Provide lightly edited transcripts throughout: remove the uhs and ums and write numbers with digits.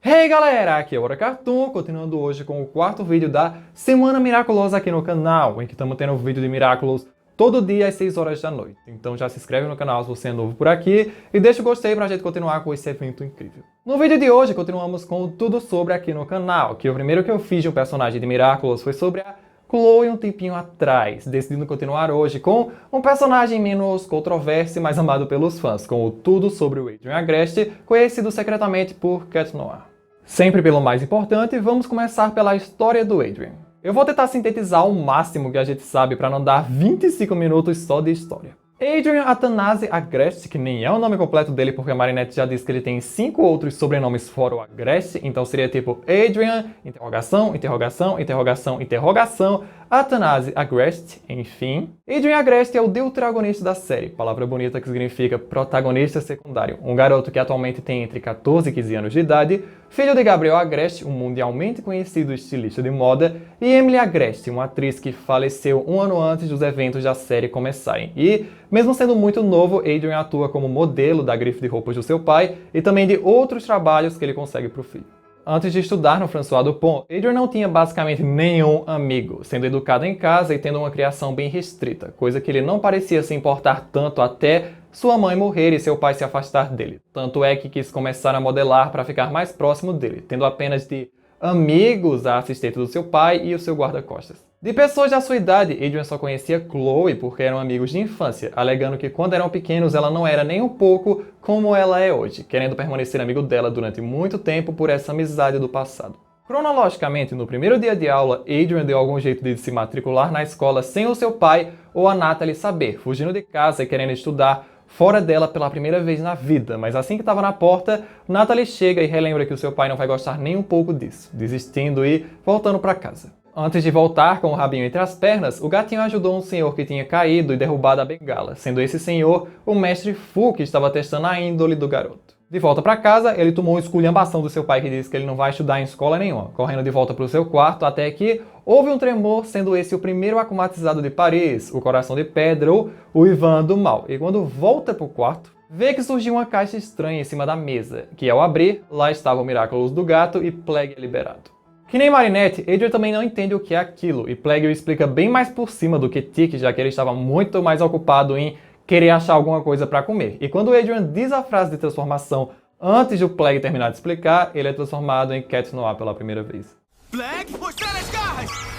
Hey galera, aqui é o Hora Cartoon, continuando hoje com o quarto vídeo da Semana Miraculosa aqui no canal, em que estamos tendo vídeo de Miraculous todo dia às 6 horas da noite. Então já se inscreve no canal se você é novo por aqui e deixa o gostei pra gente continuar com esse evento incrível. No vídeo de hoje continuamos com tudo sobre aqui no canal, que o primeiro que eu fiz de um personagem de Miraculous foi sobre a Chloe um tempinho atrás, decidindo continuar hoje com um personagem menos controverso e mais amado pelos fãs, com o tudo sobre o Adrian Agreste, conhecido secretamente por Cat Noir. Sempre pelo mais importante, vamos começar pela história do Adrian. Eu vou tentar sintetizar o máximo que a gente sabe para não dar 25 minutos só de história. Adrian Athanase Agreste, que nem é o nome completo dele porque a Marinette já disse que ele tem 5 outros sobrenomes fora o Agreste, então seria tipo Adrian, interrogação, interrogação, interrogação, interrogação, Athanase Agreste, enfim. Adrian Agreste é o deuteragonista da série, palavra bonita que significa protagonista secundário, um garoto que atualmente tem entre 14 e 15 anos de idade, filho de Gabriel Agreste, um mundialmente conhecido estilista de moda, e Emily Agreste, uma atriz que faleceu um ano antes dos eventos da série começarem. E, mesmo sendo muito novo, Adrian atua como modelo da grife de roupas do seu pai e também de outros trabalhos que ele consegue para o filho. Antes de estudar no François Dupont, Adrian não tinha basicamente nenhum amigo, sendo educado em casa e tendo uma criação bem restrita, coisa que ele não parecia se importar tanto até sua mãe morrer e seu pai se afastar dele. Tanto é que quis começar a modelar para ficar mais próximo dele, tendo apenas de amigos a assistente do seu pai e o seu guarda-costas. De pessoas da sua idade, Adrian só conhecia Chloe porque eram amigos de infância, alegando que quando eram pequenos ela não era nem um pouco como ela é hoje, querendo permanecer amigo dela durante muito tempo por essa amizade do passado. Cronologicamente, no primeiro dia de aula, Adrian deu algum jeito de se matricular na escola sem o seu pai ou a Natalie saber, fugindo de casa e querendo estudar fora dela pela primeira vez na vida, mas assim que estava na porta, Natalie chega e relembra que o seu pai não vai gostar nem um pouco disso, desistindo e voltando para casa. Antes de voltar com o rabinho entre as pernas, o gatinho ajudou um senhor que tinha caído e derrubado a bengala, sendo esse senhor o mestre Fu que estava testando a índole do garoto. De volta para casa, ele tomou uma esculhambação do seu pai que disse que ele não vai estudar em escola nenhuma, correndo de volta para o seu quarto até que houve um tremor, sendo esse o primeiro acumatizado de Paris, o coração de pedra ou o Ivan do mal. E quando volta para o quarto, vê que surgiu uma caixa estranha em cima da mesa, que ao abrir, lá estava o Miraculous do gato e Plague é liberado. Que nem Marinette, Adrian também não entende o que é aquilo, e Plague o explica bem mais por cima do que Tic, já que ele estava muito mais ocupado em querer achar alguma coisa para comer. E quando Adrian diz a frase de transformação antes de o Plague terminar de explicar, ele é transformado em Cat Noir pela primeira vez. Plague, mostrar as garras!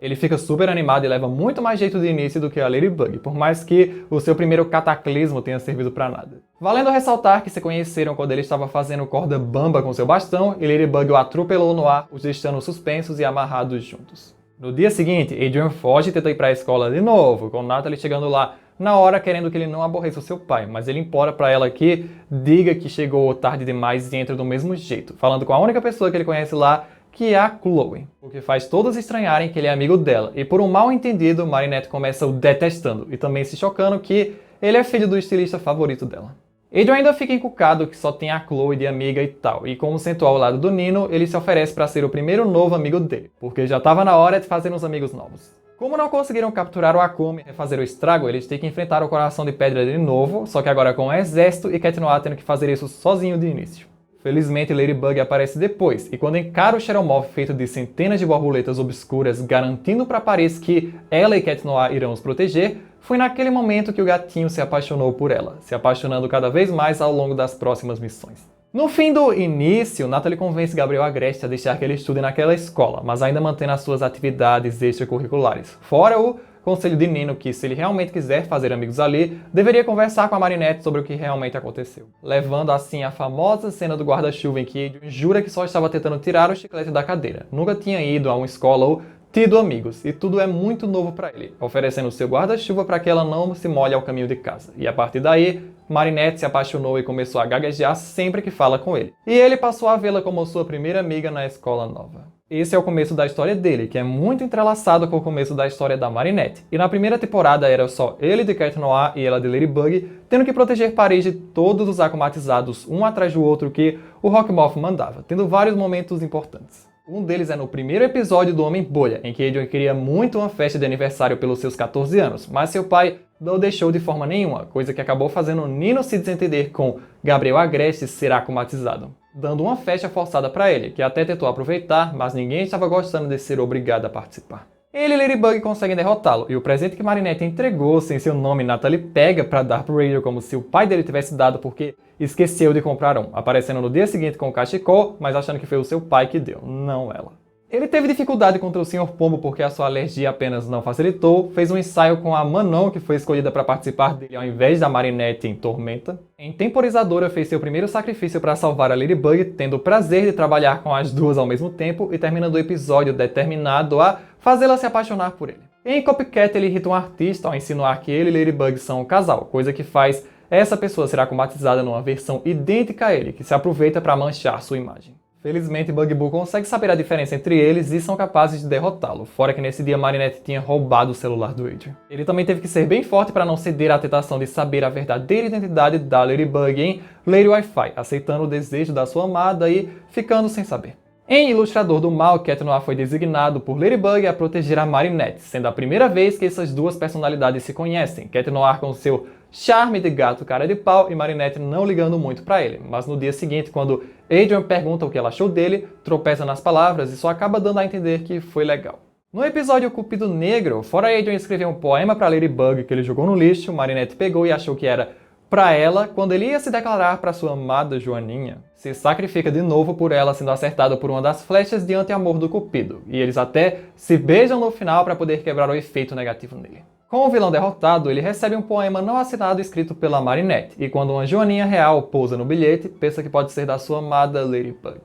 Ele fica super animado e leva muito mais jeito de início do que a Ladybug, por mais que o seu primeiro cataclismo tenha servido pra nada. Valendo ressaltar que se conheceram quando ele estava fazendo corda bamba com seu bastão e Ladybug o atropelou no ar, os deixando suspensos e amarrados juntos. No dia seguinte, Adrian foge e tenta ir pra escola de novo, com Natalie chegando lá na hora querendo que ele não aborreça o seu pai, mas ele implora pra ela que diga que chegou tarde demais e entra do mesmo jeito, falando com a única pessoa que ele conhece lá, que é a Chloe, o que faz todos estranharem que ele é amigo dela, e por um mal entendido, Marinette começa o detestando, e também se chocando que ele é filho do estilista favorito dela. Adrian ainda fica encucado que só tem a Chloe de amiga e tal, e como sentou ao lado do Nino, ele se oferece para ser o primeiro novo amigo dele, porque já estava na hora de fazer uns amigos novos. Como não conseguiram capturar o Akuma e refazer o estrago, eles têm que enfrentar o Coração de Pedra de novo, só que agora com o exército e Cat Noir tendo que fazer isso sozinho de início. Felizmente, Ladybug aparece depois, e quando encara o Xeromorph feito de centenas de borboletas obscuras, garantindo para Paris que ela e Cat Noir irão os proteger, foi naquele momento que o gatinho se apaixonou por ela, se apaixonando cada vez mais ao longo das próximas missões. No fim do início, Natalie convence Gabriel Agreste a deixar que ele estude naquela escola, mas ainda mantendo as suas atividades extracurriculares, fora o conselho de Nino que, se ele realmente quiser fazer amigos ali, deveria conversar com a Marinette sobre o que realmente aconteceu. Levando assim a famosa cena do guarda-chuva em que Adrian jura que só estava tentando tirar o chiclete da cadeira. Nunca tinha ido a uma escola ou tido amigos, e tudo é muito novo para ele, oferecendo seu guarda-chuva para que ela não se molhe ao caminho de casa. E a partir daí, Marinette se apaixonou e começou a gaguejar sempre que fala com ele. E ele passou a vê-la como sua primeira amiga na escola nova. Esse é o começo da história dele, que é muito entrelaçado com o começo da história da Marinette. E na primeira temporada era só ele de Cat Noir e ela de Ladybug, tendo que proteger Paris de todos os acumatizados um atrás do outro que o Rockmoth mandava, tendo vários momentos importantes. Um deles é no primeiro episódio do Homem-Bolha, em que Adrian queria muito uma festa de aniversário pelos seus 14 anos, mas seu pai não deixou de forma nenhuma, coisa que acabou fazendo Nino se desentender com Gabriel Agreste ser akumatizado, dando uma festa forçada para ele, que até tentou aproveitar, mas ninguém estava gostando de ser obrigado a participar. Ele e Ladybug conseguem derrotá-lo, e o presente que Marinette entregou sem seu nome, Natalie pega para dar pro Adrian como se o pai dele tivesse dado porque esqueceu de comprar um, aparecendo no dia seguinte com o cachecol, mas achando que foi o seu pai que deu, não ela. Ele teve dificuldade contra o Sr. Pombo porque a sua alergia apenas não facilitou, fez um ensaio com a Manon, que foi escolhida para participar dele ao invés da Marinette em Tormenta. Em Temporizadora fez seu primeiro sacrifício para salvar a Ladybug, tendo o prazer de trabalhar com as duas ao mesmo tempo e terminando o episódio determinado a fazê-la se apaixonar por ele. Em Copycat ele irrita um artista ao insinuar que ele e Ladybug são um casal, coisa que faz essa pessoa ser akumatizada numa versão idêntica a ele, que se aproveita para manchar sua imagem. Felizmente, Bug Boo consegue saber a diferença entre eles e são capazes de derrotá-lo, fora que nesse dia Marinette tinha roubado o celular do Adrian. Ele também teve que ser bem forte para não ceder à tentação de saber a verdadeira identidade da Ladybug em Lady Wi-Fi, aceitando o desejo da sua amada e ficando sem saber. Em Ilustrador do Mal, Cat Noir foi designado por Ladybug a proteger a Marinette, sendo a primeira vez que essas duas personalidades se conhecem, Cat Noir com seu charme de gato cara de pau e Marinette não ligando muito pra ele, mas no dia seguinte, quando Adrian pergunta o que ela achou dele, tropeça nas palavras e só acaba dando a entender que foi legal. No episódio Cupido Negro, fora Adrian escrever um poema pra Ladybug que ele jogou no lixo, Marinette pegou e achou que era pra ela quando ele ia se declarar pra sua amada Joaninha. Se sacrifica de novo por ela sendo acertado por uma das flechas de anti-amor do Cupido, e eles até se beijam no final para poder quebrar o efeito negativo nele. Com o vilão derrotado, ele recebe um poema não assinado escrito pela Marinette, e quando uma Joaninha real pousa no bilhete, pensa que pode ser da sua amada Ladybug.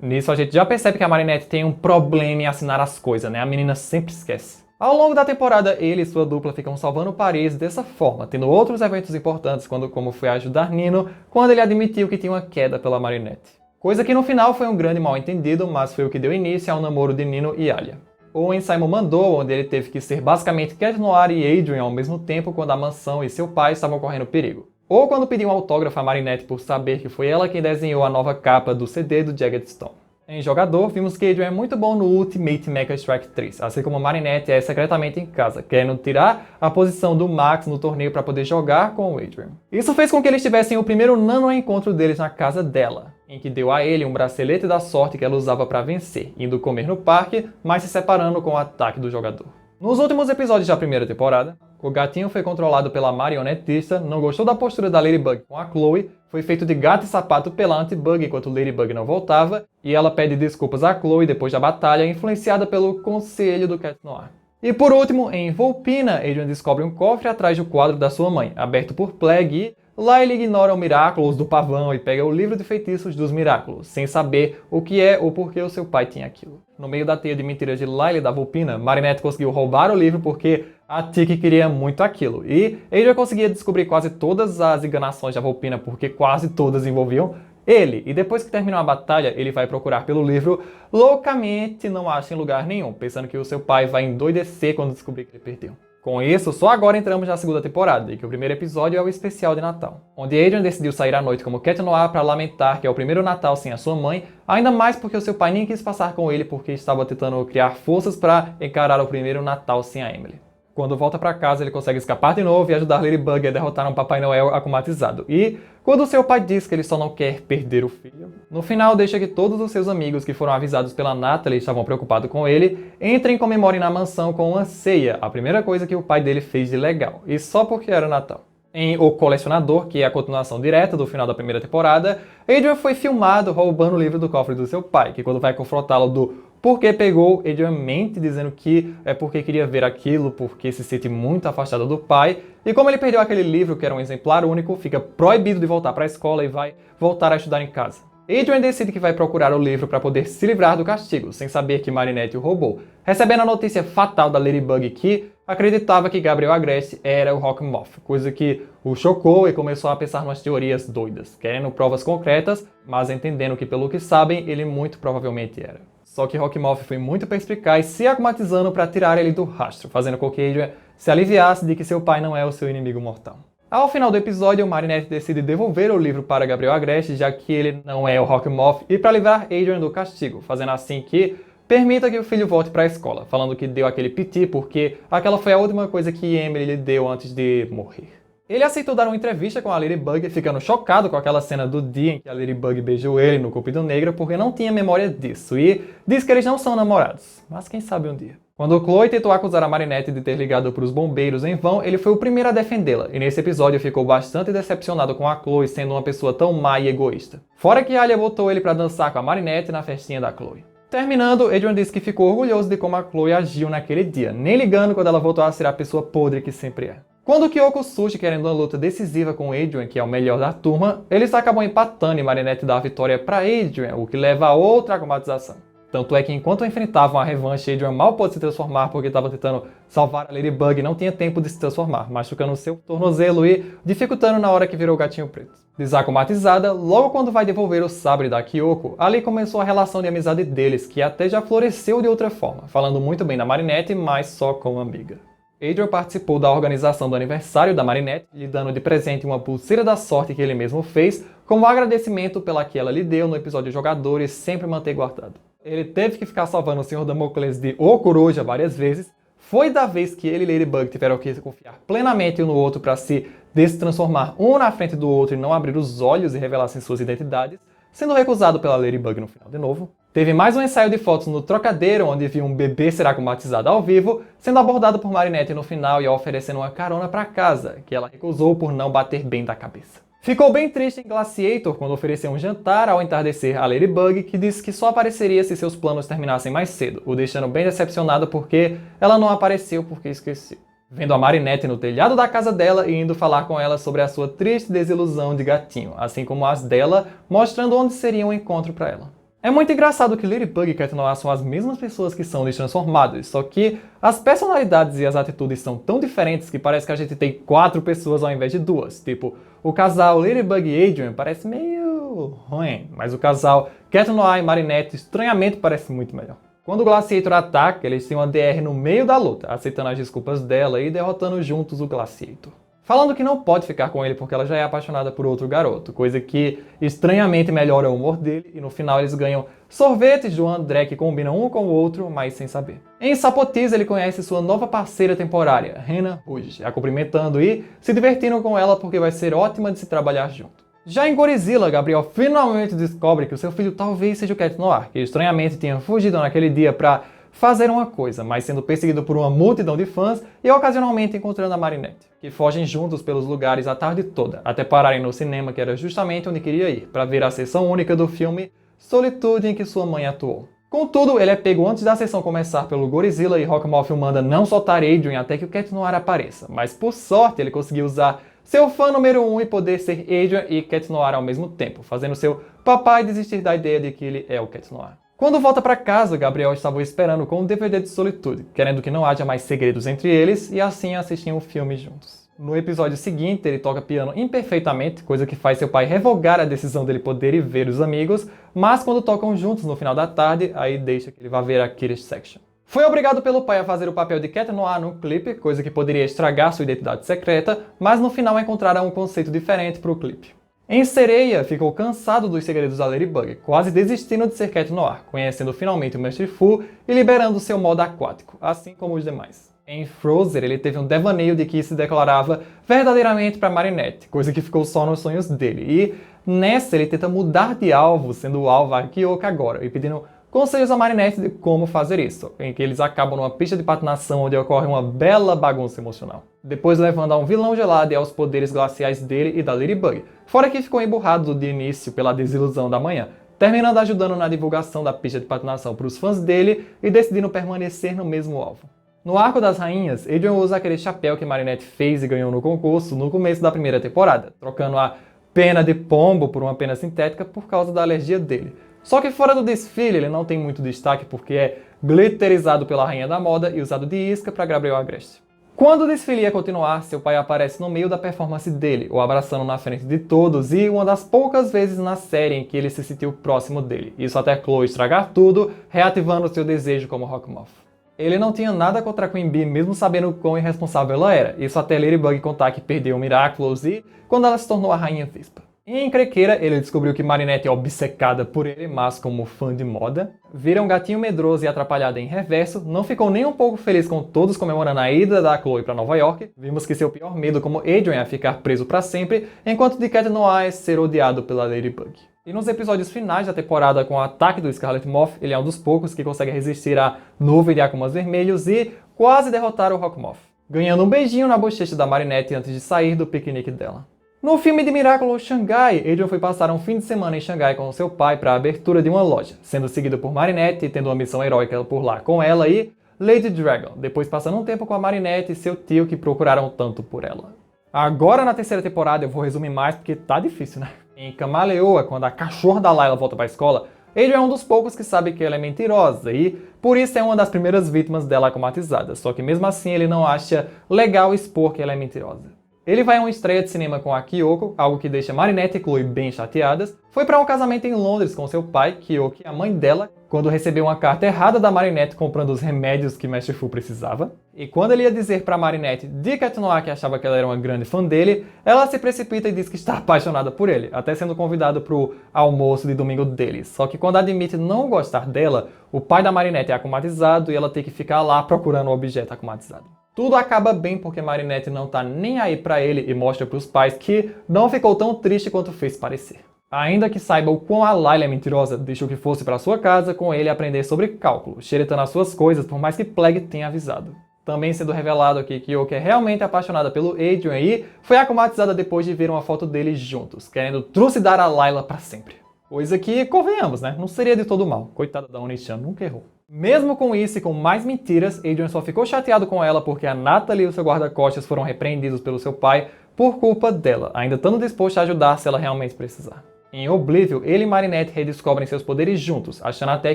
Nisso a gente já percebe que a Marinette tem um problema em assinar as coisas, né? A menina sempre esquece. Ao longo da temporada, ele e sua dupla ficam salvando Paris dessa forma, tendo outros eventos importantes, como foi ajudar Nino, quando ele admitiu que tinha uma queda pela Marinette. Coisa que no final foi um grande mal-entendido, mas foi o que deu início ao namoro de Nino e Alia. Ou em Simon Mandou, onde ele teve que ser basicamente Cat Noir e Adrian ao mesmo tempo quando a mansão e seu pai estavam correndo perigo. Ou quando pediu um autógrafo a Marinette por saber que foi ela quem desenhou a nova capa do CD do Jagged Stone. Em Jogador, vimos que Adrian é muito bom no Ultimate Mecha Strike 3, assim como Marinette é secretamente em casa, querendo tirar a posição do Max no torneio para poder jogar com o Adrian. Isso fez com que eles tivessem o primeiro nano-encontro deles na casa dela, em que deu a ele um bracelete da sorte que ela usava para vencer, indo comer no parque, mas se separando com o ataque do jogador. Nos últimos episódios da primeira temporada, o gatinho foi controlado pela marionetista, não gostou da postura da Ladybug com a Chloe, foi feito de gato e sapato pela Antibug enquanto Ladybug não voltava, e ela pede desculpas a Chloe depois da batalha, influenciada pelo conselho do Cat Noir. E por último, em Volpina, Adrian descobre um cofre atrás do quadro da sua mãe, aberto por Plague, e lá ele ignora o Miraculous do pavão e pega o livro de feitiços dos Miraculous, sem saber o que é ou por que o seu pai tinha aquilo. No meio da teia de mentiras de Lyle da Volpina, Marinette conseguiu roubar o livro porque a Tiki queria muito aquilo, e Adrian conseguia descobrir quase todas as enganações da Volpina porque quase todas envolviam ele, e depois que terminou a batalha, ele vai procurar pelo livro loucamente e não acha em lugar nenhum, pensando que o seu pai vai endoidecer quando descobrir que ele perdeu. Com isso, só agora entramos na segunda temporada, e que o primeiro episódio é o especial de Natal, onde Adrian decidiu sair à noite como Cat Noir para lamentar que é o primeiro Natal sem a sua mãe, ainda mais porque o seu pai nem quis passar com ele porque estava tentando criar forças para encarar o primeiro Natal sem a Emily. Quando volta para casa, ele consegue escapar de novo e ajudar Ladybug a derrotar um Papai Noel akumatizado. E quando seu pai diz que ele só não quer perder o filho, no final deixa que todos os seus amigos que foram avisados pela Natalie e estavam preocupados com ele, entrem e comemorem na mansão com uma ceia, a primeira coisa que o pai dele fez de legal, e só porque era Natal. Em O Colecionador, que é a continuação direta do final da primeira temporada, Adrian foi filmado roubando o livro do cofre do seu pai, que quando vai confrontá-lo do porquê pegou, Adrian mente dizendo que é porque queria ver aquilo, porque se sente muito afastado do pai, e como ele perdeu aquele livro que era um exemplar único, fica proibido de voltar para a escola e vai voltar a estudar em casa. Adrian decide que vai procurar o livro para poder se livrar do castigo, sem saber que Marinette o roubou, recebendo a notícia fatal da Ladybug que acreditava que Gabriel Agreste era o Rockmoth, coisa que o chocou e começou a pensar umas teorias doidas, querendo provas concretas, mas entendendo que pelo que sabem, ele muito provavelmente era. Só que Rockmoth foi muito perspicaz, se akumatizando para tirar ele do rastro, fazendo com que Adrian se aliviasse de que seu pai não é o seu inimigo mortal. Ao final do episódio, Marinette decide devolver o livro para Gabriel Agreste, já que ele não é o Rockmoff, e para livrar Adrian do castigo, fazendo assim que permita que o filho volte para a escola, falando que deu aquele piti porque aquela foi a última coisa que Emily lhe deu antes de morrer. Ele aceitou dar uma entrevista com a Ladybug, ficando chocado com aquela cena do dia em que a Ladybug beijou ele no Cupido Negro porque não tinha memória disso, e diz que eles não são namorados, mas quem sabe um dia. Quando Chloe tentou acusar a Marinette de ter ligado para os bombeiros em vão, ele foi o primeiro a defendê-la, e nesse episódio ficou bastante decepcionado com a Chloe sendo uma pessoa tão má e egoísta. Fora que Alia botou ele para dançar com a Marinette na festinha da Chloe. Terminando, Adrian disse que ficou orgulhoso de como a Chloe agiu naquele dia, nem ligando quando ela voltou a ser a pessoa podre que sempre é. Quando Kyoko surge querendo uma luta decisiva com Adrian, que é o melhor da turma, eles acabam empatando e Marinette dá a vitória para Adrian, o que leva a outra aclimatização. Tanto é que enquanto enfrentavam a revanche, Adrian mal pôde se transformar porque estava tentando salvar a Ladybug e não tinha tempo de se transformar, machucando seu tornozelo e dificultando na hora que virou o gatinho preto. Desaclimatizada, logo quando vai devolver o sabre da Kyoko, ali começou a relação de amizade deles, que até já floresceu de outra forma, falando muito bem da Marinette, mas só como amiga. Adrian participou da organização do aniversário da Marinette, lhe dando de presente uma pulseira da sorte que ele mesmo fez, como agradecimento pela que ela lhe deu no episódio Jogadores, sempre manter guardado. Ele teve que ficar salvando o Sr. Damocles de O Coruja várias vezes. Foi da vez que ele e Ladybug tiveram que confiar plenamente um no outro para se destransformar um na frente do outro e não abrir os olhos e revelassem suas identidades, sendo recusado pela Ladybug no final de novo. Teve mais um ensaio de fotos no Trocadeiro, onde viu um bebê ser aclimatizado ao vivo, sendo abordado por Marinette no final e oferecendo uma carona para casa, que ela recusou por não bater bem da cabeça. Ficou bem triste em Glaciator quando ofereceu um jantar ao entardecer a Ladybug, que disse que só apareceria se seus planos terminassem mais cedo, o deixando bem decepcionado porque ela não apareceu porque esqueceu. Vendo a Marinette no telhado da casa dela e indo falar com ela sobre a sua triste desilusão de gatinho, assim como as dela, mostrando onde seria um encontro para ela. É muito engraçado que Ladybug e Cat Noir são as mesmas pessoas que são destransformados, só que as personalidades e as atitudes são tão diferentes que parece que a gente tem 4 pessoas ao invés de 2. Tipo, o casal Ladybug e Adrian parece meio ruim, mas o casal Cat Noir e Marinette estranhamente parece muito melhor. Quando o Glaciator ataca, eles têm uma DR no meio da luta, aceitando as desculpas dela e derrotando juntos o Glaciator. Falando que não pode ficar com ele porque ela já é apaixonada por outro garoto, coisa que estranhamente melhora o humor dele e no final eles ganham sorvetes do André que combinam um com o outro, mas sem saber. Em Sapotis ele conhece sua nova parceira temporária, Rena Rouge, a cumprimentando e se divertindo com ela porque vai ser ótima de se trabalhar junto. Já em Godzilla, Gabriel finalmente descobre que o seu filho talvez seja o Cat Noir, que estranhamente tinha fugido naquele dia para fazer uma coisa, mas sendo perseguido por uma multidão de fãs e ocasionalmente encontrando a Marinette, que fogem juntos pelos lugares a tarde toda, até pararem no cinema, que era justamente onde queria ir, para ver a sessão única do filme Solitude, em que sua mãe atuou. Contudo, ele é pego antes da sessão começar pelo Godzilla e Rockmoff manda não soltar Adrian até que o Cat Noir apareça, mas por sorte ele conseguiu usar seu fã número 1 e poder ser Adrian e Cat Noir ao mesmo tempo, fazendo seu papai desistir da ideia de que ele é o Cat Noir. Quando volta para casa, Gabriel estava esperando com o DVD de Solitude, querendo que não haja mais segredos entre eles, e assim assistiam o filme juntos. No episódio seguinte, ele toca piano imperfeitamente, coisa que faz seu pai revogar a decisão dele poder ir ver os amigos, mas quando tocam juntos no final da tarde, aí deixa que ele vá ver a Kiddish Section. Foi obrigado pelo pai a fazer o papel de Cat Noir no clipe, coisa que poderia estragar sua identidade secreta, mas no final encontraram um conceito diferente para o clipe. Em Sereia, ficou cansado dos segredos da Ladybug, quase desistindo de ser Cat Noir, conhecendo finalmente o Mestre Fu e liberando seu modo aquático, assim como os demais. Em Frozen, ele teve um devaneio de que se declarava verdadeiramente para Marinette, coisa que ficou só nos sonhos dele, e nessa ele tenta mudar de alvo, sendo o alvo a Kyoko agora, e pedindo conselhos a Marinette de como fazer isso, em que eles acabam numa pista de patinação onde ocorre uma bela bagunça emocional. Depois levando a um vilão gelado e aos poderes glaciais dele e da Ladybug, fora que ficou emburrado de início pela desilusão da manhã, terminando ajudando na divulgação da pista de patinação para os fãs dele e decidindo permanecer no mesmo alvo. No Arco das Rainhas, Adrian usa aquele chapéu que Marinette fez e ganhou no concurso no começo da primeira temporada, trocando a pena de pombo por uma pena sintética por causa da alergia dele. Só que fora do desfile ele não tem muito destaque porque é glitterizado pela rainha da moda e usado de isca para Gabriel Agreste. Quando o desfile ia continuar, seu pai aparece no meio da performance dele, o abraçando na frente de todos e uma das poucas vezes na série em que ele se sentiu próximo dele. Isso até Chloe estragar tudo, reativando seu desejo como Rockmoff. Ele não tinha nada contra a Queen Bee, mesmo sabendo o quão irresponsável ela era. Isso até Ladybug contar que perdeu o Miraculous e quando ela se tornou a Rainha Vespa. E em Encrenqueira, ele descobriu que Marinette é obcecada por ele, mas como fã de moda, vira um gatinho medroso e atrapalhado em reverso, não ficou nem um pouco feliz com todos comemorando a ida da Chloe para Nova York, vimos que seu pior medo como Adrien é ficar preso para sempre, enquanto de Cat Noir é ser odiado pela Ladybug. E nos episódios finais da temporada com o ataque do Scarlet Moth, ele é um dos poucos que consegue resistir à nuvem de Akumas vermelhos e quase derrotar o Rockmoth, ganhando um beijinho na bochecha da Marinette antes de sair do piquenique dela. No filme de Miraculous Shanghai, Adrien foi passar um fim de semana em Xangai com seu pai para a abertura de uma loja, sendo seguido por Marinette, tendo uma missão heróica por lá com ela e Lady Dragon, depois passando um tempo com a Marinette e seu tio que procuraram tanto por ela. Agora na terceira temporada eu vou resumir mais porque tá difícil, né? Em Camaleoa, quando a cachorra da Layla volta para a escola, Adrien é um dos poucos que sabe que ela é mentirosa e por isso é uma das primeiras vítimas dela acumatizada, só que mesmo assim ele não acha legal expor que ela é mentirosa. Ele vai a uma estreia de cinema com a Kyoko, algo que deixa Marinette e Chloe bem chateadas. Foi para um casamento em Londres com seu pai, Kyoko, e a mãe dela, quando recebeu uma carta errada da Marinette comprando os remédios que Mestre Fu precisava. E quando ele ia dizer para Marinette de Cat Noir que achava que ela era uma grande fã dele, ela se precipita e diz que está apaixonada por ele, até sendo convidado para o almoço de domingo deles. Só que quando admite não gostar dela, o pai da Marinette é acumatizado e ela tem que ficar lá procurando o objeto acumatizado. Tudo acaba bem porque Marinette não tá nem aí pra ele e mostra pros pais que não ficou tão triste quanto fez parecer. Ainda que saiba o quão a Layla é mentirosa, deixou que fosse pra sua casa com ele aprender sobre cálculo, xeretando as suas coisas por mais que Plague tenha avisado. Também sendo revelado aqui que Kyoko é realmente apaixonada pelo Adrien e foi acumatizada depois de ver uma foto deles juntos, querendo trucidar a Layla pra sempre. Coisa que, convenhamos, né? Não seria de todo mal. Coitada da Oni-chan, nunca errou. Mesmo com isso e com mais mentiras, Adrien só ficou chateado com ela porque a Natalie e o seu guarda-costas foram repreendidos pelo seu pai por culpa dela, ainda estando disposto a ajudar se ela realmente precisar. Em Oblivion, ele e Marinette redescobrem seus poderes juntos, achando até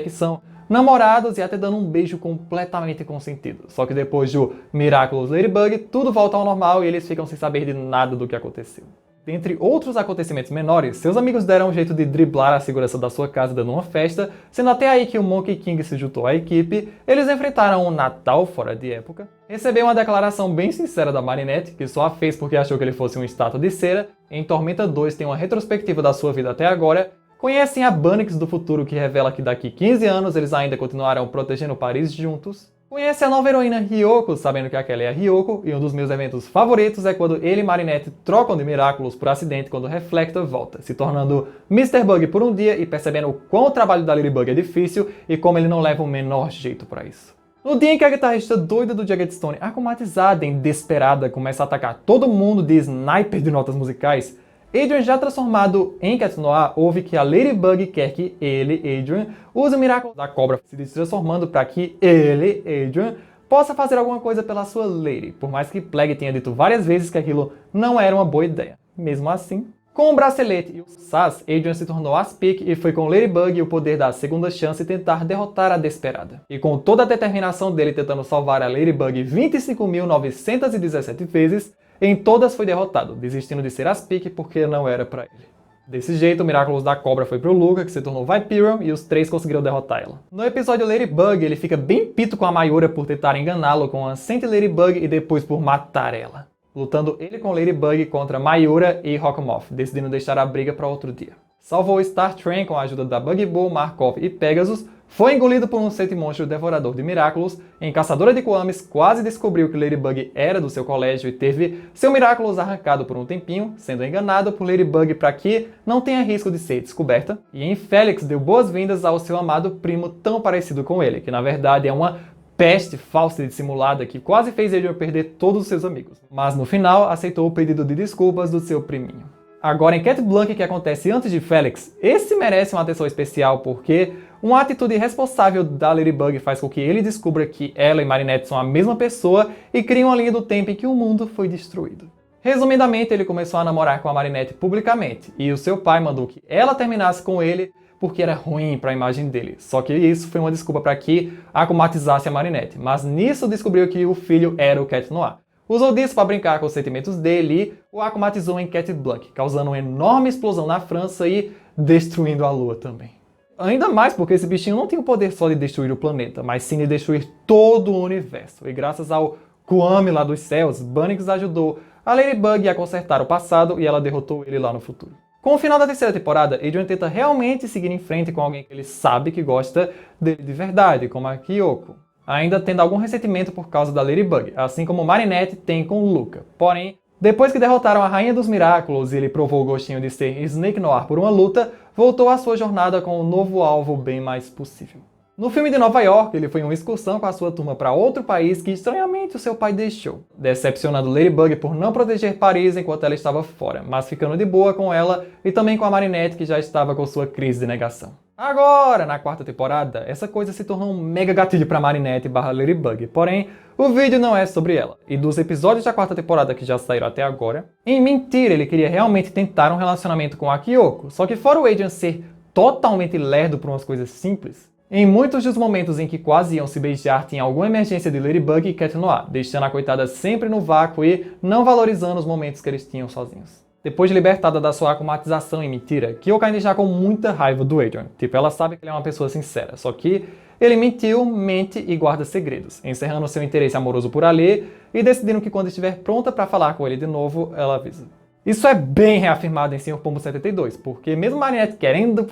que são namorados e até dando um beijo completamente consentido. Só que depois do Miraculous Ladybug, tudo volta ao normal e eles ficam sem saber de nada do que aconteceu. Dentre outros acontecimentos menores, seus amigos deram um jeito de driblar a segurança da sua casa dando uma festa, sendo até aí que o Monkey King se juntou à equipe, eles enfrentaram um Natal fora de época, recebeu uma declaração bem sincera da Marinette, que só a fez porque achou que ele fosse uma estátua de cera, em Tormenta 2 tem uma retrospectiva da sua vida até agora, conhecem a Bunnix do futuro que revela que daqui 15 anos eles ainda continuarão protegendo Paris juntos, conhece a nova heroína Ryoko, sabendo que aquela é a Ryoko, e um dos meus eventos favoritos é quando ele e Marinette trocam de Miraculous por acidente quando Reflector volta, se tornando Mr. Bug por um dia e percebendo o quão o trabalho da Ladybug é difícil e como ele não leva o menor jeito pra isso. No dia em que a guitarrista doida do Jagged Stone, acumatizada e desesperada, começa a atacar todo mundo de sniper de notas musicais, Adrien, já transformado em Cat Noir, ouve que a Ladybug quer que ele, Adrien, use o Miraculous da cobra se transformando para que ele, Adrien, possa fazer alguma coisa pela sua Lady, por mais que Plague tenha dito várias vezes que aquilo não era uma boa ideia. Mesmo assim, com o bracelete e o Sass, Adrien se tornou Aspic e foi com Ladybug e o poder da segunda chance tentar derrotar a Desperada. E com toda a determinação dele tentando salvar a Ladybug 25.917 vezes, em todas foi derrotado, desistindo de ser Aspic porque não era pra ele. Desse jeito, o Miraculous da cobra foi pro Luca, que se tornou Viperion, e os três conseguiram derrotar ela. No episódio Ladybug, ele fica bem pito com a Mayura por tentar enganá-lo com a Saint Ladybug e depois por matar ela, lutando ele com Ladybug contra Mayura e Rockmoth, decidindo deixar a briga para outro dia. Salvou Star Train com a ajuda da Buggy Bull, Markov e Pegasus, foi engolido por um Sentimonstro devorador de Miraculous, em Caçadora de Kwamis quase descobriu que Ladybug era do seu colégio e teve seu Miraculous arrancado por um tempinho, sendo enganado por Ladybug para que não tenha risco de ser descoberta, e em Felix deu boas-vindas ao seu amado primo tão parecido com ele, que na verdade é uma peste falsa e dissimulada que quase fez Adrien perder todos os seus amigos, mas no final aceitou o pedido de desculpas do seu priminho. Agora em Cat Blanc, que acontece antes de Felix, esse merece uma atenção especial porque uma atitude irresponsável da Ladybug faz com que ele descubra que ela e Marinette são a mesma pessoa e cria uma linha do tempo em que o mundo foi destruído. Resumidamente, ele começou a namorar com a Marinette publicamente e o seu pai mandou que ela terminasse com ele porque era ruim para a imagem dele. Só que isso foi uma desculpa para que acumatizasse a Marinette, mas nisso descobriu que o filho era o Cat Noir. Usou disso para brincar com os sentimentos dele e o acumatizou em Cat Blanc, causando uma enorme explosão na França e destruindo a lua também. Ainda mais porque esse bichinho não tem o poder só de destruir o planeta, mas sim de destruir todo o universo. E graças ao Kwame lá dos céus, Bunnix ajudou a Ladybug a consertar o passado e ela derrotou ele lá no futuro. Com o final da terceira temporada, Adrian tenta realmente seguir em frente com alguém que ele sabe que gosta dele de verdade, como a Kyoko, ainda tendo algum ressentimento por causa da Ladybug, assim como Marinette tem com o Luca. Porém, depois que derrotaram a Rainha dos Miraculos e ele provou o gostinho de ser Snake Noir por uma luta, voltou à sua jornada com um novo alvo bem mais possível. No filme de Nova York, ele foi em uma excursão com a sua turma para outro país que estranhamente o seu pai deixou, decepcionando Ladybug por não proteger Paris enquanto ela estava fora, mas ficando de boa com ela e também com a Marinette, que já estava com sua crise de negação. Agora, na quarta temporada, essa coisa se tornou um mega gatilho para Marinette / Ladybug, porém, o vídeo não é sobre ela. E dos episódios da quarta temporada que já saíram até agora, em mentira ele queria realmente tentar um relacionamento com a Kyoko, só que fora o Adrian ser totalmente lerdo por umas coisas simples, em muitos dos momentos em que quase iam se beijar tinha alguma emergência de Ladybug e Cat Noir, deixando a coitada sempre no vácuo e não valorizando os momentos que eles tinham sozinhos. Depois de libertada da sua aclimatização em mentira, Kyoko ainda está com muita raiva do Adrian. Tipo, ela sabe que ele é uma pessoa sincera, só que ele mentiu, mente e guarda segredos, encerrando seu interesse amoroso por Ali e decidindo que quando estiver pronta para falar com ele de novo, ela avisa. Isso é bem reafirmado em Sr. Pombo 72, porque mesmo Marinette querendo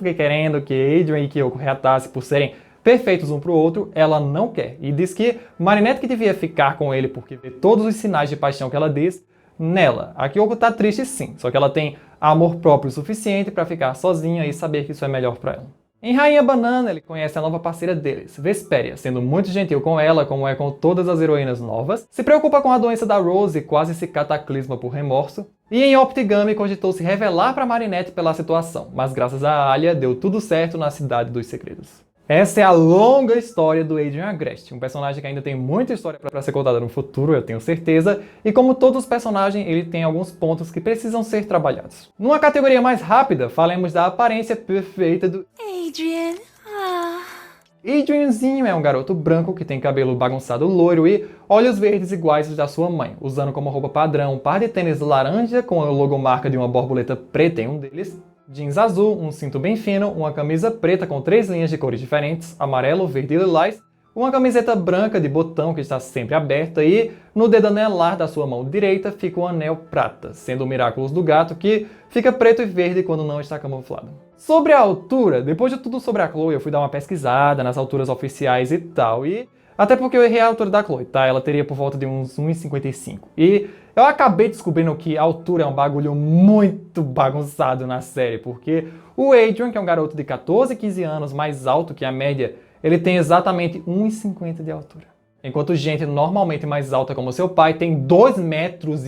que Adrian e Kyoko reatassem por serem perfeitos um pro outro, ela não quer. E diz que Marinette que devia ficar com ele porque vê todos os sinais de paixão que ela diz nela. A Kyoko tá triste sim, só que ela tem amor próprio o suficiente para ficar sozinha e saber que isso é melhor para ela. Em Rainha Banana, ele conhece a nova parceira deles, Vesperia, sendo muito gentil com ela, como é com todas as heroínas novas, se preocupa com a doença da Rose e quase se cataclisma por remorso, e em Optigami cogitou se revelar para Marinette pela situação, mas graças a Alia deu tudo certo na Cidade dos Segredos. Essa é a longa história do Adrian Agreste, um personagem que ainda tem muita história para ser contada no futuro, eu tenho certeza, e como todos os personagens, ele tem alguns pontos que precisam ser trabalhados. Numa categoria mais rápida, falemos da aparência perfeita do Adrian. Adrianzinho é um garoto branco que tem cabelo bagunçado loiro e olhos verdes iguais aos da sua mãe, usando como roupa padrão um par de tênis laranja com a logomarca de uma borboleta preta em um deles, jeans azul, um cinto bem fino, uma camisa preta com 3 linhas de cores diferentes, amarelo, verde e lilás, uma camiseta branca de botão que está sempre aberta e, no dedo anelar da sua mão direita, fica um anel prata, sendo o Miraculous do gato que fica preto e verde quando não está camuflado. Sobre a altura, depois de tudo sobre a Chloe, eu fui dar uma pesquisada nas alturas oficiais e tal, e até porque eu errei a altura da Chloe, tá? Ela teria por volta de uns 1,55. E eu acabei descobrindo que a altura é um bagulho muito bagunçado na série, porque o Adrian, que é um garoto de 14, 15 anos, mais alto que a média, ele tem exatamente 1,50 de altura. Enquanto gente normalmente mais alta como seu pai tem 2,20 metros.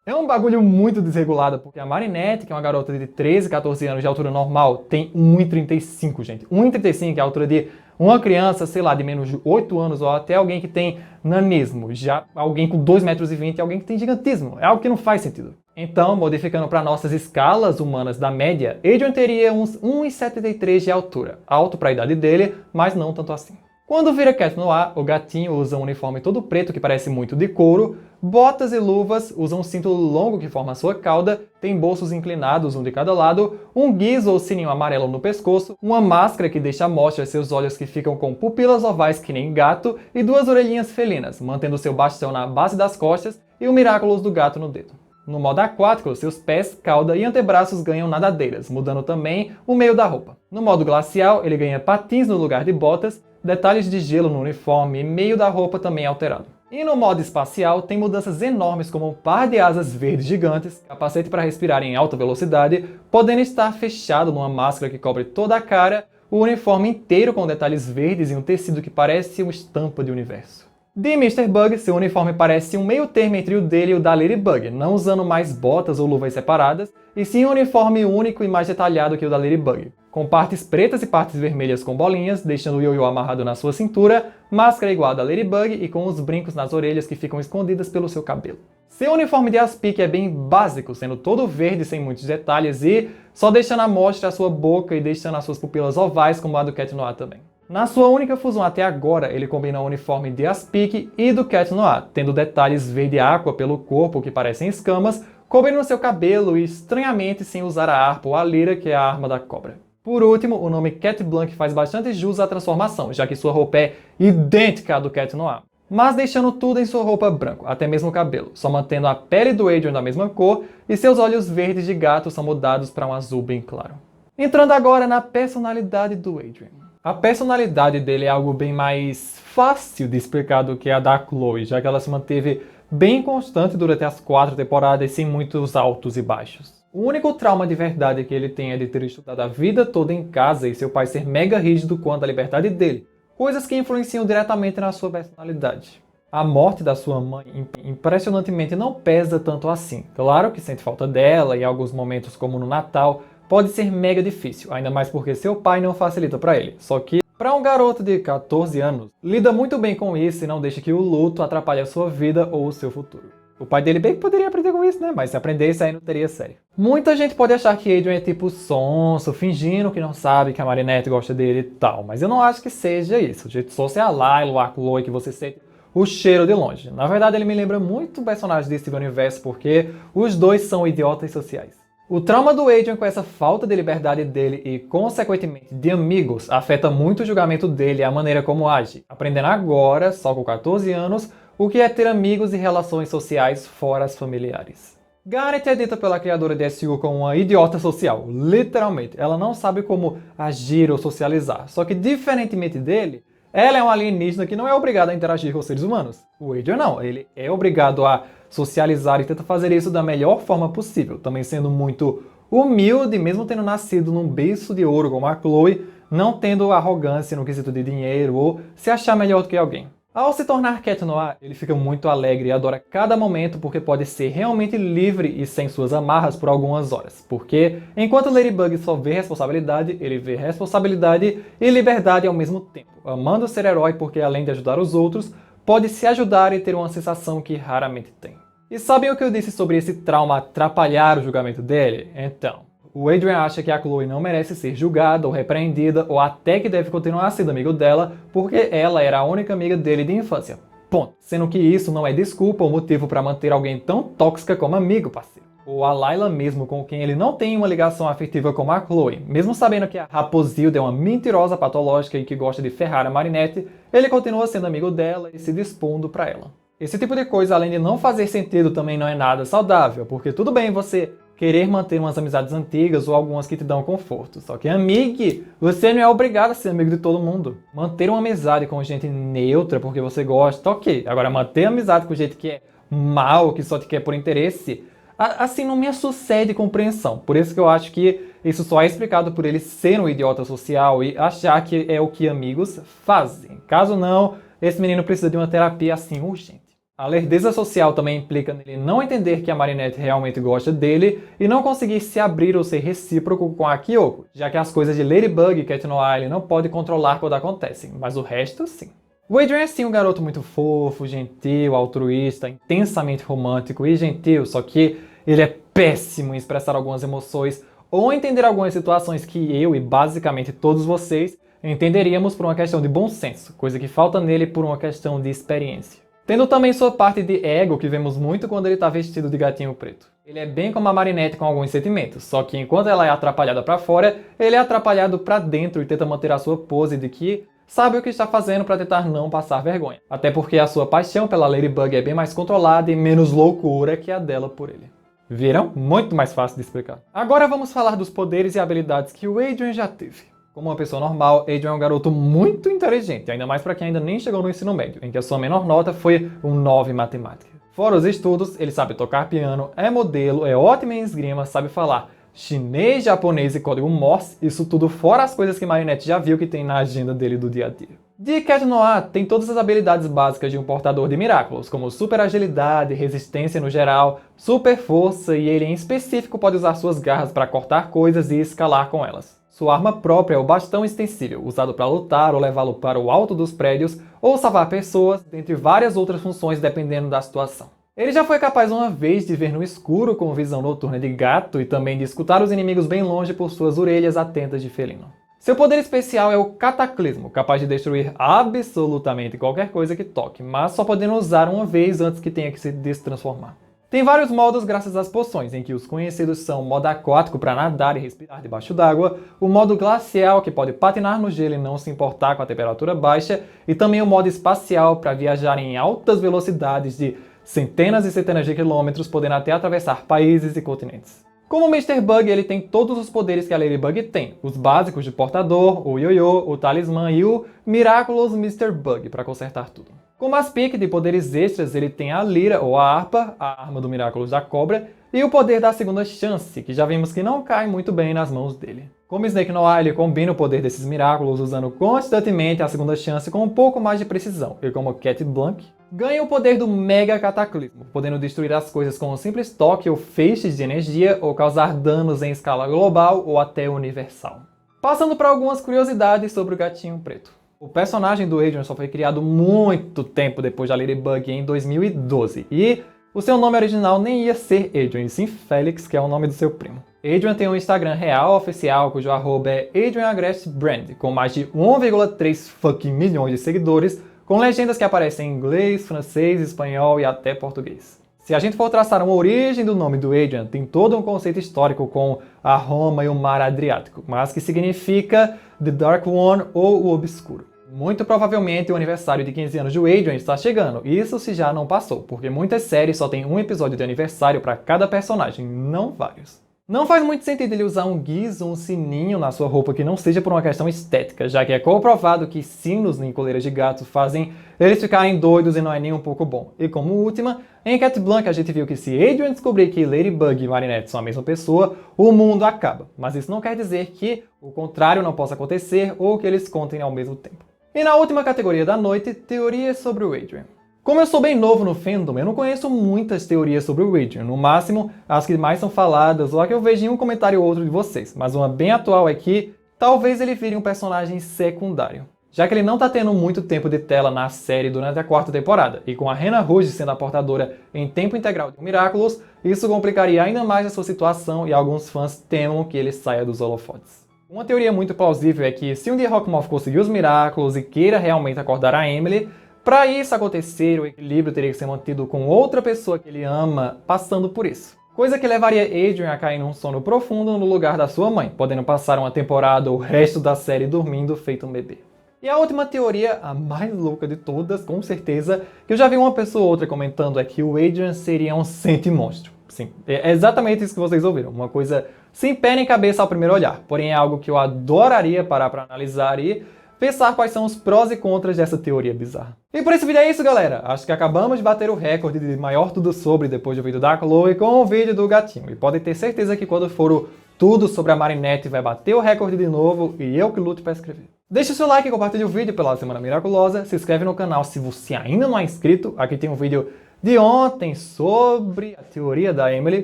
É um bagulho muito desregulado, porque a Marinette, que é uma garota de 13, 14 anos de altura normal, tem 1,35, gente. 1,35 é a altura de uma criança, sei lá, de menos de 8 anos, ou até alguém que tem nanismo. Já alguém com 2,20 metros é alguém que tem gigantismo. É algo que não faz sentido. Então, modificando para nossas escalas humanas da média, Adrian teria uns 1,73 de altura. Alto para a idade dele, mas não tanto assim. Quando vira Cat Noir, o gatinho usa um uniforme todo preto que parece muito de couro, botas e luvas, usa um cinto longo que forma sua cauda, tem bolsos inclinados, um de cada lado, um guiz ou sininho amarelo no pescoço, uma máscara que deixa à mostra seus olhos que ficam com pupilas ovais que nem gato e 2 orelhinhas felinas, mantendo seu bastão na base das costas e o Miraculous do gato no dedo. No modo aquático, seus pés, cauda e antebraços ganham nadadeiras, mudando também o meio da roupa. No modo glacial, ele ganha patins no lugar de botas, detalhes de gelo no uniforme e meio da roupa também alterado. E no modo espacial, tem mudanças enormes como um par de asas verdes gigantes, capacete para respirar em alta velocidade, podendo estar fechado numa máscara que cobre toda a cara, o uniforme inteiro com detalhes verdes e um tecido que parece uma estampa de universo. De Mr. Bug, seu uniforme parece um meio termo entre o dele e o da Ladybug, não usando mais botas ou luvas separadas, e sim um uniforme único e mais detalhado que o da Ladybug, com partes pretas e partes vermelhas com bolinhas, deixando o ioiô amarrado na sua cintura, máscara igual a da Ladybug e com os brincos nas orelhas que ficam escondidas pelo seu cabelo. Seu uniforme de Aspic é bem básico, sendo todo verde sem muitos detalhes e só deixando à mostra a sua boca e deixando as suas pupilas ovais como a do Cat Noir também. Na sua única fusão até agora, ele combina o uniforme de Aspic e do Cat Noir, tendo detalhes verde aqua pelo corpo que parecem escamas, cobrindo seu cabelo e estranhamente sem usar a harpa ou a lira, que é a arma da cobra. Por último, o nome Cat Blanc faz bastante jus à transformação, já que sua roupa é idêntica à do Cat Noir. Mas deixando tudo em sua roupa branca, até mesmo o cabelo, só mantendo a pele do Adrian da mesma cor e seus olhos verdes de gato são mudados para um azul bem claro. Entrando agora na personalidade do Adrian. A personalidade dele é algo bem mais fácil de explicar do que a da Chloe, já que ela se manteve bem constante durante as 4 temporadas sem muitos altos e baixos. O único trauma de verdade que ele tem é de ter estudado a vida toda em casa e seu pai ser mega rígido quanto à liberdade dele, coisas que influenciam diretamente na sua personalidade. A morte da sua mãe, impressionantemente, não pesa tanto assim. Claro que sente falta dela e em alguns momentos, como no Natal, pode ser mega difícil, ainda mais porque seu pai não facilita para ele. Só que, para um garoto de 14 anos, lida muito bem com isso e não deixa que o luto atrapalhe a sua vida ou o seu futuro. O pai dele bem que poderia aprender com isso, né? Mas se aprendesse, aí não teria série. Muita gente pode achar que Adrian é tipo sonso, fingindo que não sabe que a Marinette gosta dele e tal. Mas eu não acho que seja isso. O jeito sonso é a Lilo, a Chloe, que você sente o cheiro de longe. Na verdade, ele me lembra muito o personagem de Steven Universe, porque os dois são idiotas sociais. O trauma do Adrian com essa falta de liberdade dele e, consequentemente, de amigos, afeta muito o julgamento dele e a maneira como age. Aprendendo agora, só com 14 anos, o que é ter amigos e relações sociais fora as familiares. Garnet é dita pela criadora de SU como uma idiota social, literalmente. Ela não sabe como agir ou socializar, só que diferentemente dele, ela é um alienígena que não é obrigada a interagir com os seres humanos. O Adrian não, ele é obrigado a socializar e tenta fazer isso da melhor forma possível, também sendo muito humilde, mesmo tendo nascido num berço de ouro como a Chloe, não tendo arrogância no quesito de dinheiro ou se achar melhor do que alguém. Ao se tornar Cat Noir, ele fica muito alegre e adora cada momento porque pode ser realmente livre e sem suas amarras por algumas horas. Porque, enquanto Ladybug só vê responsabilidade, ele vê responsabilidade e liberdade ao mesmo tempo, amando ser herói porque, além de ajudar os outros, pode se ajudar e ter uma sensação que raramente tem. E sabem o que eu disse sobre esse trauma atrapalhar o julgamento dele? Então, o Adrian acha que a Chloe não merece ser julgada ou repreendida, ou até que deve continuar sendo amigo dela, porque ela era a única amiga dele de infância. Ponto. Sendo que isso não é desculpa ou motivo para manter alguém tão tóxica como amigo, parceiro. Ou a Layla mesmo, com quem ele não tem uma ligação afetiva como a Chloe. Mesmo sabendo que a Raposilda é uma mentirosa patológica e que gosta de ferrar a Marinette, ele continua sendo amigo dela e se dispondo para ela. Esse tipo de coisa, além de não fazer sentido, também não é nada saudável, porque tudo bem você querer manter umas amizades antigas ou algumas que te dão conforto. Só que, amigo, você não é obrigado a ser amigo de todo mundo. Manter uma amizade com gente neutra porque você gosta, ok. Agora, manter amizade com gente que é mal, que só te quer por interesse, assim não me sucede compreensão. Por isso que eu acho que isso só é explicado por ele ser um idiota social e achar que é o que amigos fazem. Caso não, esse menino precisa de uma terapia assim urgente. A lerdeza social também implica nele não entender que a Marinette realmente gosta dele e não conseguir se abrir ou ser recíproco com a Kyoko, já que as coisas de Ladybug e Cat Noir ele não pode controlar quando acontecem, mas o resto sim. O Adrian é sim um garoto muito fofo, gentil, altruísta, intensamente romântico e gentil, só que ele é péssimo em expressar algumas emoções ou entender algumas situações que eu e basicamente todos vocês entenderíamos por uma questão de bom senso, coisa que falta nele por uma questão de experiência. Tendo também sua parte de ego, que vemos muito quando ele está vestido de gatinho preto. Ele é bem como a Marinette com alguns sentimentos, só que enquanto ela é atrapalhada para fora, ele é atrapalhado para dentro e tenta manter a sua pose de que sabe o que está fazendo para tentar não passar vergonha. Até porque a sua paixão pela Ladybug é bem mais controlada e menos loucura que a dela por ele. Viram? Muito mais fácil de explicar. Agora vamos falar dos poderes e habilidades que o Adrian já teve. Como uma pessoa normal, Adrian é um garoto muito inteligente, ainda mais para quem ainda nem chegou no ensino médio, em que a sua menor nota foi um 9 em matemática. Fora os estudos, ele sabe tocar piano, é modelo, é ótimo em esgrima, sabe falar chinês, japonês e código Morse, isso tudo fora as coisas que Marinette já viu que tem na agenda dele do dia a dia. De Cat Noir tem todas as habilidades básicas de um portador de Miraculous, como super agilidade, resistência no geral, super força e ele em específico pode usar suas garras para cortar coisas e escalar com elas. Sua arma própria é o bastão extensível, usado para lutar ou levá-lo para o alto dos prédios ou salvar pessoas, dentre várias outras funções dependendo da situação. Ele já foi capaz uma vez de ver no escuro com visão noturna de gato e também de escutar os inimigos bem longe por suas orelhas atentas de felino. Seu poder especial é o Cataclismo, capaz de destruir absolutamente qualquer coisa que toque, mas só podendo usar uma vez antes que tenha que se destransformar. Tem vários modos graças às poções, em que os conhecidos são o modo aquático para nadar e respirar debaixo d'água, o modo glacial que pode patinar no gelo e não se importar com a temperatura baixa, e também o modo espacial para viajar em altas velocidades de centenas e centenas de quilômetros, podendo até atravessar países e continentes. Como o Mr. Bug, ele tem todos os poderes que a Ladybug tem, os básicos de portador, o ioiô, o talismã e o Miraculous Mr. Bug para consertar tudo. Como aspecto de poderes extras, ele tem a lira ou a harpa, a arma do Miraculous da cobra, e o poder da segunda chance, que já vimos que não cai muito bem nas mãos dele. Como Snake Noir, ele combina o poder desses Miraculous usando constantemente a segunda chance com um pouco mais de precisão, e como Cat Blanc, ganha o poder do Mega Cataclismo, podendo destruir as coisas com um simples toque ou feixes de energia, ou causar danos em escala global ou até universal. Passando para algumas curiosidades sobre o Gatinho Preto. O personagem do Adrian só foi criado muito tempo depois da Ladybug, em 2012, e o seu nome original nem ia ser Adrian, e sim Felix, que é o nome do seu primo. Adrian tem um Instagram real oficial, cujo arroba é AdrianAgresteBrand, com mais de 1,3 fucking milhões de seguidores, com legendas que aparecem em inglês, francês, espanhol e até português. Se a gente for traçar uma origem do nome do Adrian, tem todo um conceito histórico com a Roma e o Mar Adriático, mas que significa The Dark One ou o Obscuro. Muito provavelmente o aniversário de 15 anos do Adrian está chegando, isso se já não passou, porque muitas séries só tem um episódio de aniversário para cada personagem, não vários. Não faz muito sentido ele usar um guizo, um sininho na sua roupa que não seja por uma questão estética, já que é comprovado que sinos em coleiras de gato fazem eles ficarem doidos e não é nem um pouco bom. E como última, em Cat Blanc a gente viu que se Adrian descobrir que Ladybug e Marinette são a mesma pessoa, o mundo acaba. Mas isso não quer dizer que o contrário não possa acontecer ou que eles contem ao mesmo tempo. E na última categoria da noite, teorias sobre o Adrian. Como eu sou bem novo no fandom, eu não conheço muitas teorias sobre o Adrian, no máximo as que mais são faladas ou a que eu vejo em um comentário ou outro de vocês, mas uma bem atual é que talvez ele vire um personagem secundário, já que ele não tá tendo muito tempo de tela na série durante a 4ª temporada, e com a Hannah Rouge sendo a portadora em tempo integral de Miraculous, isso complicaria ainda mais a sua situação e alguns fãs temam que ele saia dos holofotes. Uma teoria muito plausível é que se um dia Rockmouth conseguir os Miraculous e queira realmente acordar a Emily, para isso acontecer, o equilíbrio teria que ser mantido com outra pessoa que ele ama passando por isso. Coisa que levaria Adrian a cair num sono profundo no lugar da sua mãe, podendo passar uma temporada ou o resto da série dormindo feito um bebê. E a última teoria, a mais louca de todas, com certeza, que eu já vi uma pessoa ou outra comentando, é que o Adrian seria um sentimonstro. Sim, é exatamente isso que vocês ouviram, uma coisa sem pé nem cabeça ao primeiro olhar, porém é algo que eu adoraria parar para analisar e pensar quais são os prós e contras dessa teoria bizarra. E por esse vídeo é isso, galera. Acho que acabamos de bater o recorde de maior tudo sobre depois do vídeo da Chloe com o vídeo do gatinho. E podem ter certeza que quando for o tudo sobre a Marinette vai bater o recorde de novo e eu que luto para escrever. Deixa o seu like e compartilhe o vídeo pela Semana Miraculosa. Se inscreve no canal se você ainda não é inscrito. Aqui tem um vídeo de ontem sobre a teoria da Emily.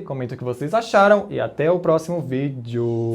Comenta o que vocês acharam e até o próximo vídeo.